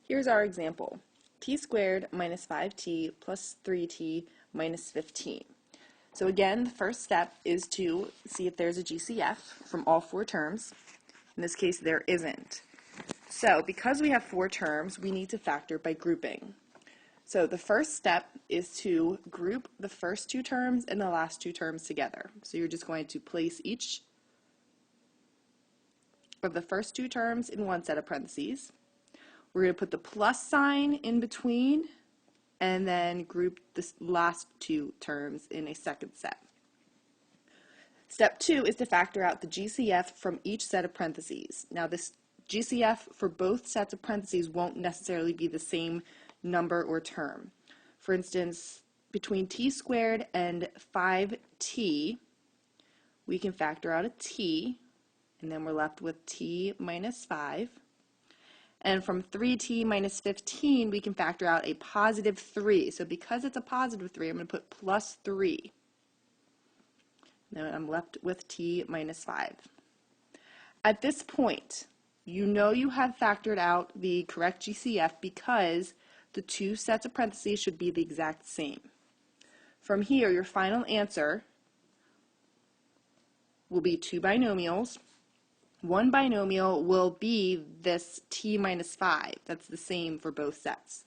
Here's our example. T squared minus 5t plus 3t minus 15. So again, the first step is to see if there's a GCF from all four terms. In this case, there isn't. So because we have four terms, we need to factor by grouping. So the first step is to group the first two terms and the last two terms together. So you're just going to place each of the first two terms in one set of parentheses. We're going to put the plus sign in between and then group the last two terms in a second set. Step 2 is to factor out the GCF from each set of parentheses. Now this GCF for both sets of parentheses won't necessarily be the same number or term. For instance, between t squared and 5t, we can factor out a t, and then we're left with t minus 5. And from 3t minus 15, we can factor out a positive 3. So because it's a positive 3, I'm going to put plus 3. Now I'm left with t minus 5. At this point, you know you have factored out the correct GCF because the two sets of parentheses should be the exact same. From here, your final answer will be two binomials. One binomial will be this t minus 5. That's the same for both sets.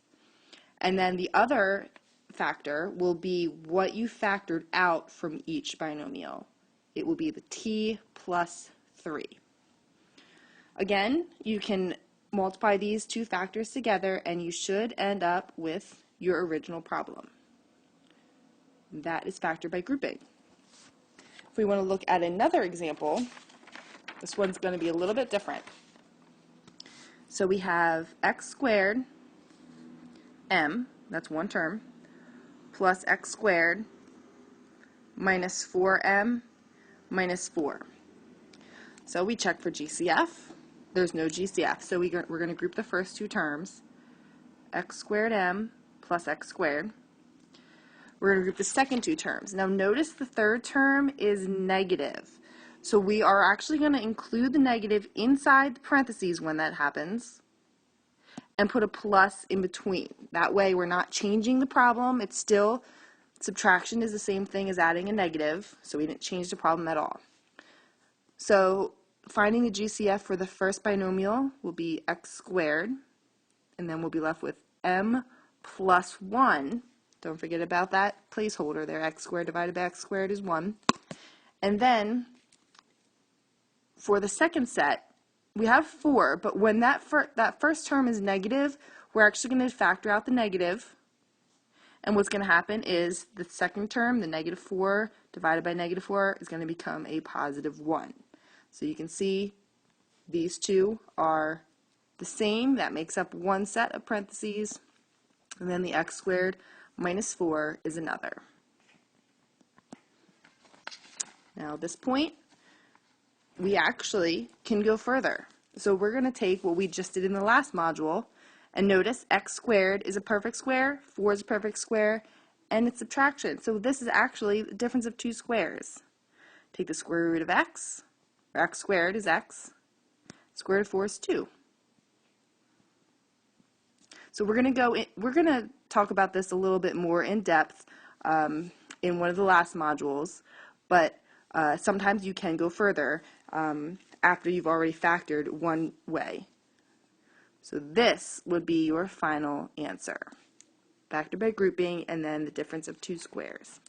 And then the other factor will be what you factored out from each binomial. It will be the t plus 3. Again, you can multiply these two factors together and you should end up with your original problem. That is factored by grouping. If we want to look at another example, this one's going to be a little bit different. So we have x squared m, that's one term, plus x squared minus 4m minus 4. So we check for GCF. There's no GCF, so we're going to group the first two terms, x squared m plus x squared. We're going to group the second two terms. Now notice the third term is negative. So we are actually going to include the negative inside the parentheses when that happens and put a plus in between. That way we're not changing the problem. It's still, subtraction is the same thing as adding a negative, so we didn't change the problem at all. So finding the GCF for the first binomial will be x squared, and then we'll be left with m plus 1. Don't forget about that placeholder there. X squared divided by x squared is 1. And then for the second set, we have 4, but when that first term is negative, we're actually going to factor out the negative. And what's going to happen is the second term, the negative 4 divided by negative 4, is going to become a positive 1. So you can see these two are the same. That makes up one set of parentheses. And then the x squared minus 4 is another. Now at this point, we actually can go further. So we're going to take what we just did in the last module, and notice x squared is a perfect square, 4 is a perfect square, and it's subtraction. So this is actually the difference of two squares. Take the square root of x, or x squared is x, square root of 4 is 2. So we're going to talk about this a little bit more in depth in one of the last modules, but sometimes you can go further after you've already factored one way. So this would be your final answer. Factor by grouping and then the difference of two squares.